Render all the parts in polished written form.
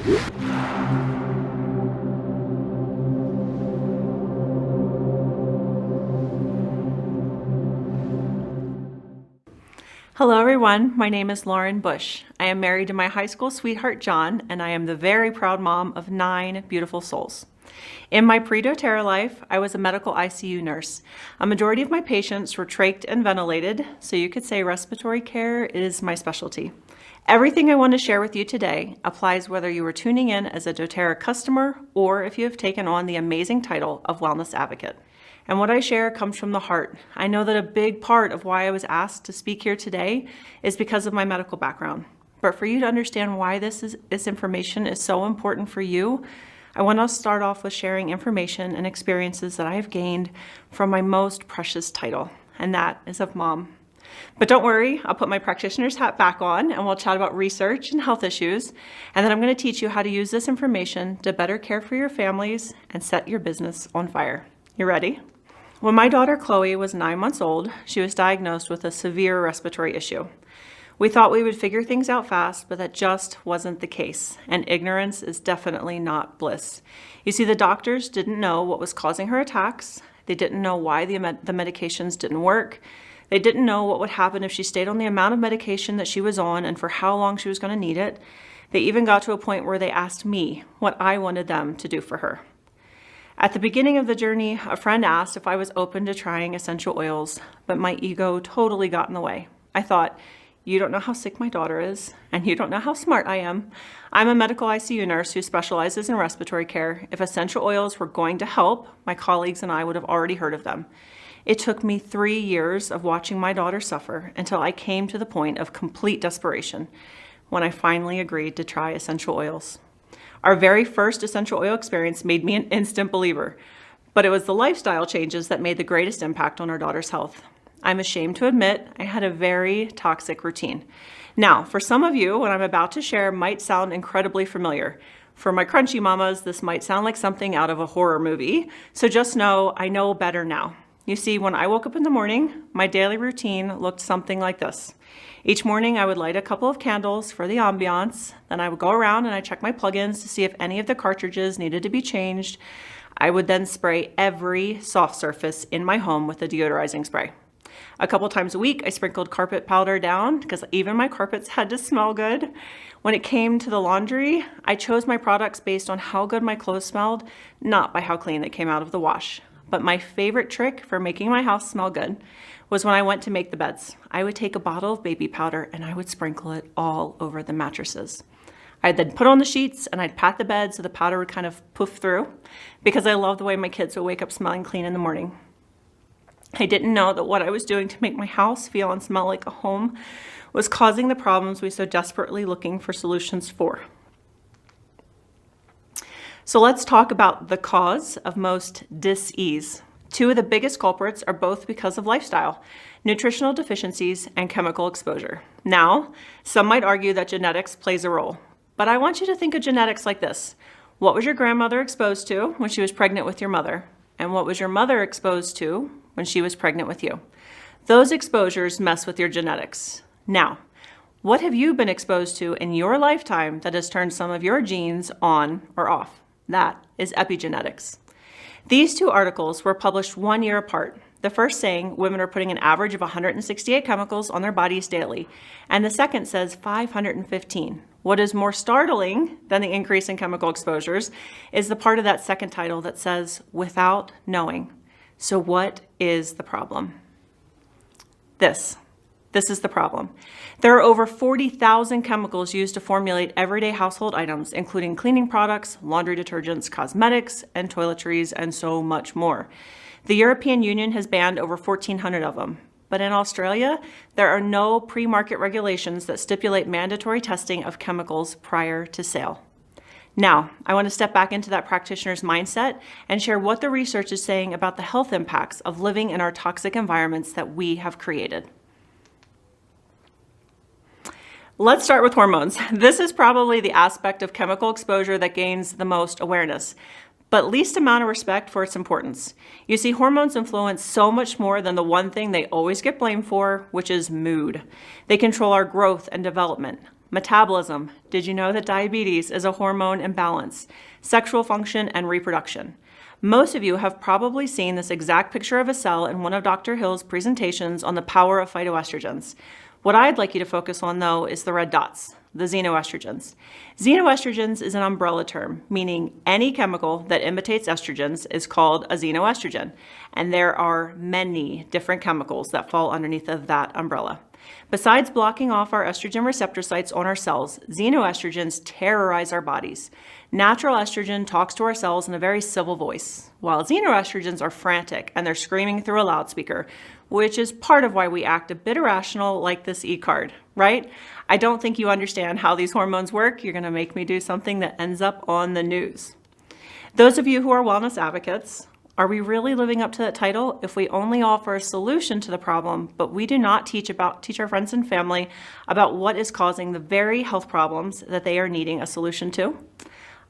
Hello everyone, my name is Lauren Bush. I am married to my high school sweetheart John, and I am the very proud mom of 9 beautiful souls. In my pre-doTERRA life, I was a medical ICU nurse. A majority of my patients were trached and ventilated, so you could say respiratory care is my specialty. Everything I want to share with you today applies whether you are tuning in as a doTERRA customer or if you have taken on the amazing title of Wellness Advocate. And what I share comes from the heart. I know that a big part of why I was asked to speak here today is because of my medical background. But for you to understand why this information is so important for you, I want to start off with sharing information and experiences that I have gained from my most precious title, and that is of mom. But don't worry, I'll put my practitioner's hat back on and we'll chat about research and health issues, and then I'm going to teach you how to use this information to better care for your families and set your business on fire. You ready? When my daughter Chloe was 9 months old, she was diagnosed with a severe respiratory issue. We thought we would figure things out fast, but that just wasn't the case, and ignorance is definitely not bliss. You see, the doctors didn't know what was causing her attacks. They didn't know why the medications didn't work. They didn't know what would happen if she stayed on the amount of medication that she was on and for how long she was going to need it. They even got to a point where they asked me what I wanted them to do for her. At the beginning of the journey, a friend asked if I was open to trying essential oils, but my ego totally got in the way. I thought, you don't know how sick my daughter is, and you don't know how smart I am. I'm a medical ICU nurse who specializes in respiratory care. If essential oils were going to help, my colleagues and I would have already heard of them. It took me 3 years of watching my daughter suffer until I came to the point of complete desperation when I finally agreed to try essential oils. Our very first essential oil experience made me an instant believer, but it was the lifestyle changes that made the greatest impact on our daughter's health. I'm ashamed to admit I had a very toxic routine. Now, for some of you, what I'm about to share might sound incredibly familiar. For my crunchy mamas, this might sound like something out of a horror movie, so just know I know better now. You see, when I woke up in the morning, my daily routine looked something like this. Each morning, I would light a couple of candles for the ambiance. Then I would go around and I'd check my plugins to see if any of the cartridges needed to be changed. I would then spray every soft surface in my home with a deodorizing spray. A couple times a week, I sprinkled carpet powder down because even my carpets had to smell good. When it came to the laundry, I chose my products based on how good my clothes smelled, not by how clean they came out of the wash. But my favorite trick for making my house smell good was when I went to make the beds. I would take a bottle of baby powder and I would sprinkle it all over the mattresses. I'd then put on the sheets and I'd pat the bed so the powder would kind of poof through because I love the way my kids would wake up smelling clean in the morning. I didn't know that what I was doing to make my house feel and smell like a home was causing the problems we so desperately looking for solutions for. So let's talk about the cause of most dis-ease. 2 of the biggest culprits are both because of lifestyle, nutritional deficiencies, and chemical exposure. Now, some might argue that genetics plays a role, but I want you to think of genetics like this. What was your grandmother exposed to when she was pregnant with your mother? And what was your mother exposed to when she was pregnant with you? Those exposures mess with your genetics. Now, what have you been exposed to in your lifetime that has turned some of your genes on or off? That is epigenetics. These 2 articles were published 1 year apart. The first saying women are putting an average of 168 chemicals on their bodies daily, and the second says 515. What is more startling than the increase in chemical exposures is the part of that second title that says without knowing. So what is the problem? This is the problem. There are over 40,000 chemicals used to formulate everyday household items, including cleaning products, laundry detergents, cosmetics, and toiletries, and so much more. The European Union has banned over 1,400 of them. But in Australia, there are no pre-market regulations that stipulate mandatory testing of chemicals prior to sale. Now, I want to step back into that practitioner's mindset and share what the research is saying about the health impacts of living in our toxic environments that we have created. Let's start with hormones. This is probably the aspect of chemical exposure that gains the most awareness, but least amount of respect for its importance. You see, hormones influence so much more than the one thing they always get blamed for, which is mood. They control our growth and development. metabolism. Did you know that diabetes is a hormone imbalance? Sexual function and reproduction. Most of you have probably seen this exact picture of a cell in one of Dr. Hill's presentations on the power of phytoestrogens. What I'd like you to focus on, though, is the red dots, the xenoestrogens. Xenoestrogens is an umbrella term, meaning any chemical that imitates estrogens is called a xenoestrogen, and there are many different chemicals that fall underneath of that umbrella. Besides blocking off our estrogen receptor sites on our cells, xenoestrogens terrorize our bodies. Natural estrogen talks to our cells in a very civil voice, while xenoestrogens are frantic and they're screaming through a loudspeaker, which is part of why we act a bit irrational like this e-card, right? I don't think you understand how these hormones work. You're going to make me do something that ends up on the news. Those of you who are wellness advocates, are we really living up to that title if we only offer a solution to the problem, but we do not teach our friends and family about what is causing the very health problems that they are needing a solution to?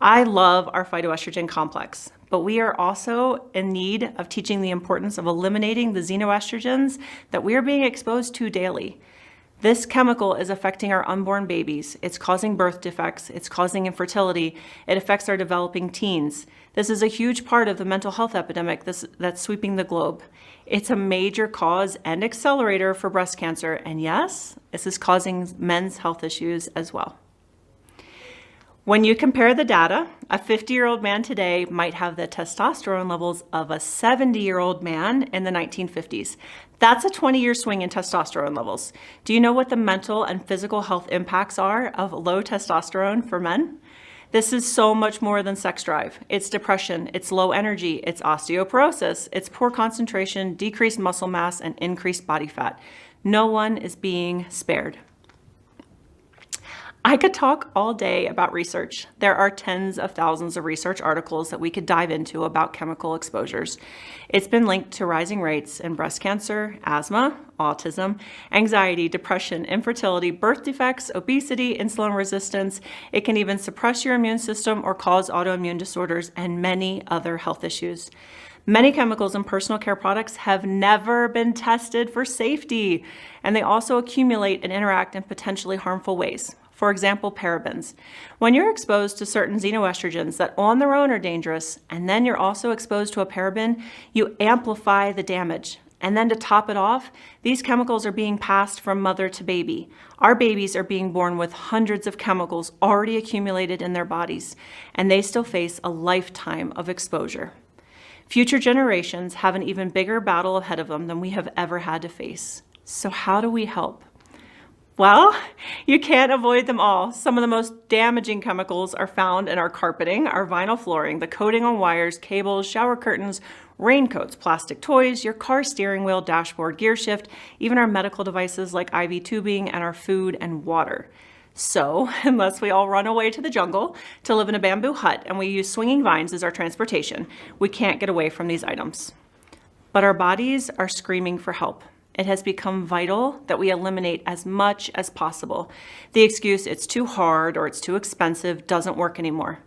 I love our phytoestrogen complex, but we are also in need of teaching the importance of eliminating the xenoestrogens that we are being exposed to daily. This chemical is affecting our unborn babies. It's causing birth defects. It's causing infertility. It affects our developing teens. This is a huge part of the mental health epidemic that's sweeping the globe. It's a major cause and accelerator for breast cancer. And yes, this is causing men's health issues as well. When you compare the data, a 50-year-old man today might have the testosterone levels of a 70-year-old man in the 1950s. That's a 20-year swing in testosterone levels. Do you know what the mental and physical health impacts are of low testosterone for men? This is so much more than sex drive. It's depression, it's low energy, it's osteoporosis, it's poor concentration, decreased muscle mass, and increased body fat. No one is being spared. I could talk all day about research. There are tens of thousands of research articles that we could dive into about chemical exposures. It's been linked to rising rates in breast cancer, asthma, autism, anxiety, depression, infertility, birth defects, obesity, insulin resistance. It can even suppress your immune system or cause autoimmune disorders and many other health issues. Many chemicals in personal care products have never been tested for safety, and they also accumulate and interact in potentially harmful ways. For example, parabens. When you're exposed to certain xenoestrogens that on their own are dangerous, and then you're also exposed to a paraben, you amplify the damage. And then to top it off, these chemicals are being passed from mother to baby. Our babies are being born with hundreds of chemicals already accumulated in their bodies, and they still face a lifetime of exposure. Future generations have an even bigger battle ahead of them than we have ever had to face. So how do we help? Well, you can't avoid them all. Some of the most damaging chemicals are found in our carpeting, our vinyl flooring, the coating on wires, cables, shower curtains, raincoats, plastic toys, your car steering wheel, dashboard, gear shift, even our medical devices like IV tubing, and our food and water. So, unless we all run away to the jungle to live in a bamboo hut and we use swinging vines as our transportation, we can't get away from these items. But our bodies are screaming for help. It has become vital that we eliminate as much as possible. The excuse, it's too hard or it's too expensive, doesn't work anymore.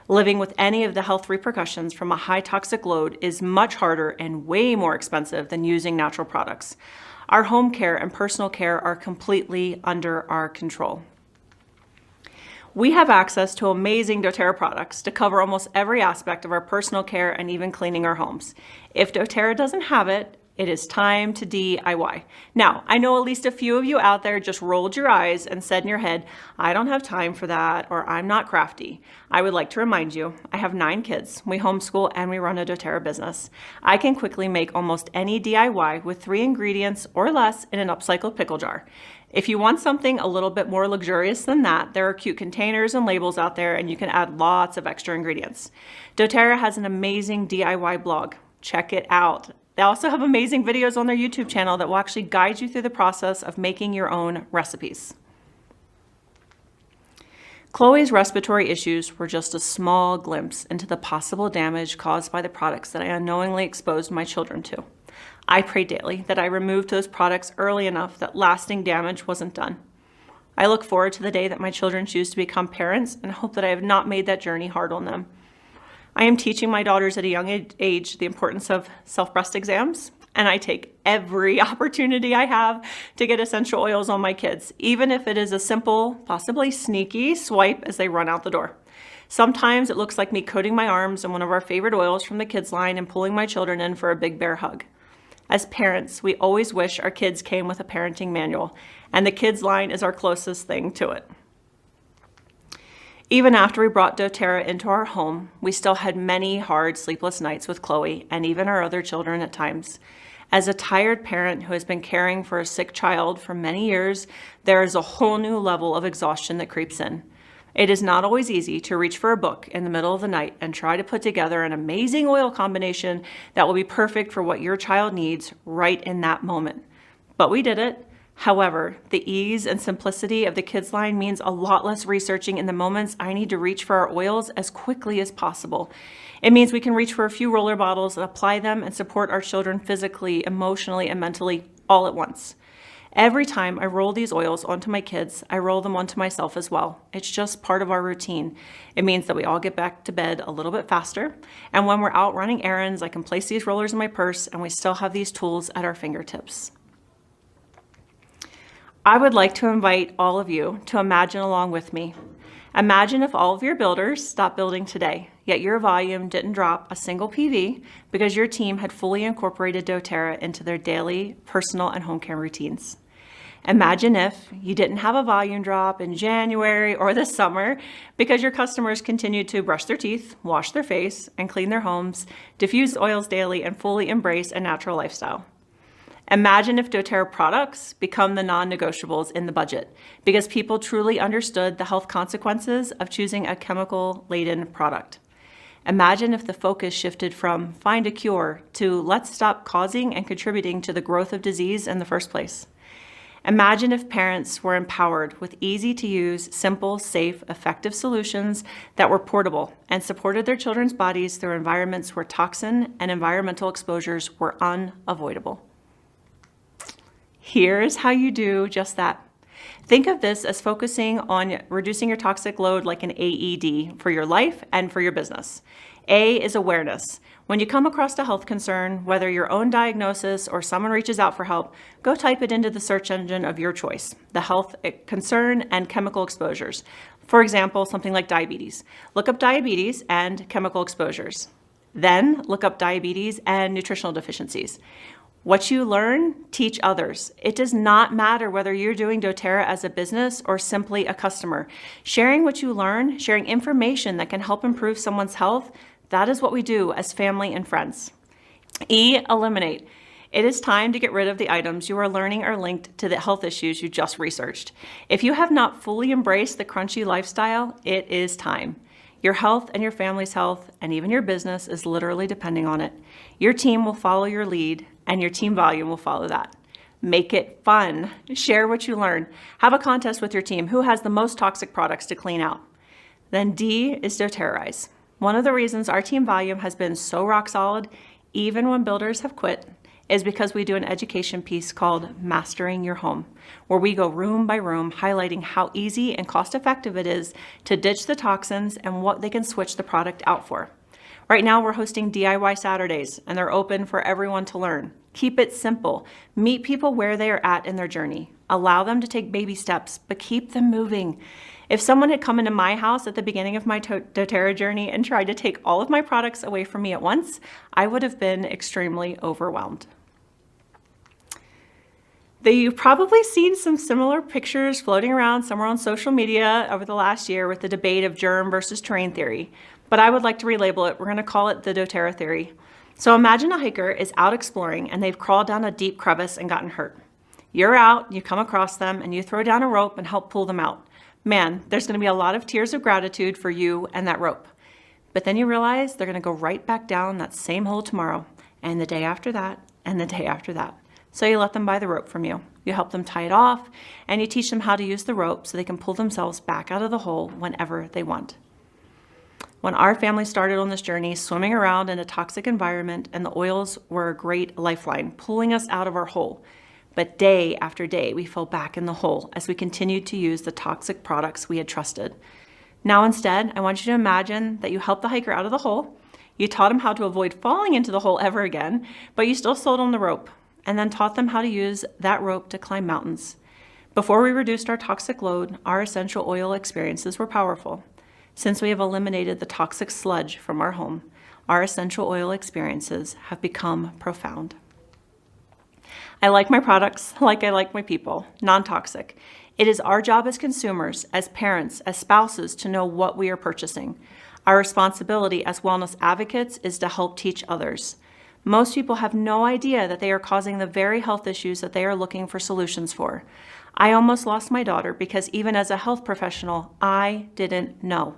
Living with any of the health repercussions from a high toxic load is much harder and way more expensive than using natural products. Our home care and personal care are completely under our control. We have access to amazing doTERRA products to cover almost every aspect of our personal care and even cleaning our homes. If doTERRA doesn't have it, it is time to DIY. Now, I know at least a few of you out there just rolled your eyes and said in your head, I don't have time for that, or I'm not crafty. I would like to remind you, I have 9 kids. We homeschool and we run a doTERRA business. I can quickly make almost any DIY with 3 ingredients or less in an upcycled pickle jar. If you want something a little bit more luxurious than that, there are cute containers and labels out there and you can add lots of extra ingredients. doTERRA has an amazing DIY blog. Check it out. They also have amazing videos on their YouTube channel that will actually guide you through the process of making your own recipes. Chloe's respiratory issues were just a small glimpse into the possible damage caused by the products that I unknowingly exposed my children to. I pray daily that I removed those products early enough that lasting damage wasn't done. I look forward to the day that my children choose to become parents and hope that I have not made that journey hard on them. I am teaching my daughters at a young age the importance of self-breast exams. and I take every opportunity I have to get essential oils on my kids, even if it is a simple, possibly sneaky swipe as they run out the door. Sometimes it looks like me coating my arms in one of our favorite oils from the kids line and pulling my children in for a big bear hug. As parents, we always wish our kids came with a parenting manual, and the kids line is our closest thing to it. Even after we brought doTERRA into our home, we still had many hard, sleepless nights with Chloe and even our other children at times. As a tired parent who has been caring for a sick child for many years, there is a whole new level of exhaustion that creeps in. It is not always easy to reach for a book in the middle of the night and try to put together an amazing oil combination that will be perfect for what your child needs right in that moment. But we did it. However, the ease and simplicity of the kids line means a lot less researching in the moments I need to reach for our oils as quickly as possible. It means we can reach for a few roller bottles and apply them and support our children physically, emotionally, and mentally all at once. Every time I roll these oils onto my kids, I roll them onto myself as well. It's just part of our routine. It means that we all get back to bed a little bit faster. And when we're out running errands, I can place these rollers in my purse and we still have these tools at our fingertips. I would like to invite all of you to imagine along with me. Imagine if all of your builders stopped building today, yet your volume didn't drop a single PV because your team had fully incorporated doTERRA into their daily, personal, and home care routines. Imagine if you didn't have a volume drop in January or the summer because your customers continued to brush their teeth, wash their face, and clean their homes, diffuse oils daily, and fully embrace a natural lifestyle. Imagine if doTERRA products become the non-negotiables in the budget because people truly understood the health consequences of choosing a chemical-laden product. Imagine if the focus shifted from find a cure to let's stop causing and contributing to the growth of disease in the first place. Imagine if parents were empowered with easy-to-use, simple, safe, effective solutions that were portable and supported their children's bodies through environments where toxin and environmental exposures were unavoidable. Here's how you do just that. Think of this as focusing on reducing your toxic load like an AED for your life and for your business. A is awareness. When you come across a health concern, whether your own diagnosis or someone reaches out for help, go type it into the search engine of your choice, the health concern and chemical exposures. For example, something like diabetes. Look up diabetes and chemical exposures. Then look up diabetes and nutritional deficiencies. What you learn, teach others. It does not matter whether you're doing doTERRA as a business or simply a customer. Sharing what you learn, sharing information that can help improve someone's health, that is what we do as family and friends. E, eliminate. It is time to get rid of the items you are learning are linked to the health issues you just researched. If you have not fully embraced the crunchy lifestyle, it is time. Your health and your family's health and even your business is literally depending on it. Your team will follow your lead and your team volume will follow that. Make it fun. Share what you learn. Have a contest with your team. Who has the most toxic products to clean out? Then D is doTERRAize. One of the reasons our team volume has been so rock solid, even when builders have quit, is because we do an education piece called Mastering Your Home, where we go room by room highlighting how easy and cost effective it is to ditch the toxins and what they can switch the product out for. Right now we're hosting DIY Saturdays and they're open for everyone to learn. Keep it simple. Meet people where they are at in their journey. Allow them to take baby steps, but keep them moving. If someone had come into my house at the beginning of my doTERRA journey and tried to take all of my products away from me at once, I would have been extremely overwhelmed. You've probably seen some similar pictures floating around somewhere on social media over the last year with the debate of germ versus terrain theory, but I would like to relabel it. We're going to call it the doTERRA theory. So imagine a hiker is out exploring and they've crawled down a deep crevice and gotten hurt. You're out, you come across them, and you throw down a rope and help pull them out. Man, there's going to be a lot of tears of gratitude for you and that rope. But then you realize they're going to go right back down that same hole tomorrow, and the day after that, and the day after that. So you let them buy the rope from you. You help them tie it off, and you teach them how to use the rope so they can pull themselves back out of the hole whenever they want. When our family started on this journey, swimming around in a toxic environment, and the oils were a great lifeline, pulling us out of our hole. But day after day, we fell back in the hole as we continued to use the toxic products we had trusted. Now instead, I want you to imagine that you help the hiker out of the hole, You taught them how to avoid falling into the hole ever again, but you still sold them the rope, and then taught them how to use that rope to climb mountains. Before we reduced our toxic load, our essential oil experiences were powerful. Since we have eliminated the toxic sludge from our home, our essential oil experiences have become profound. I like my products like I like my people, non-toxic. It is our job as consumers, as parents, as spouses to know what we are purchasing. Our responsibility as wellness advocates is to help teach others. Most people have no idea that they are causing the very health issues that they are looking for solutions for. I almost lost my daughter because even as a health professional, I didn't know.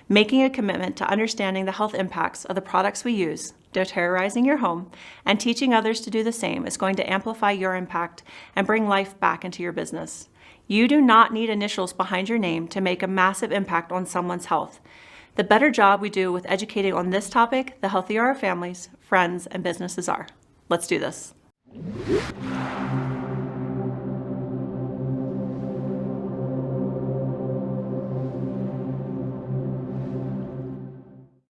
Making a commitment to understanding the health impacts of the products we use, doTERRAizing your home, and teaching others to do the same is going to amplify your impact and bring life back into your business. You do not need initials behind your name to make a massive impact on someone's health. The better job we do with educating on this topic, the healthier our families, friends, and businesses are. Let's do this.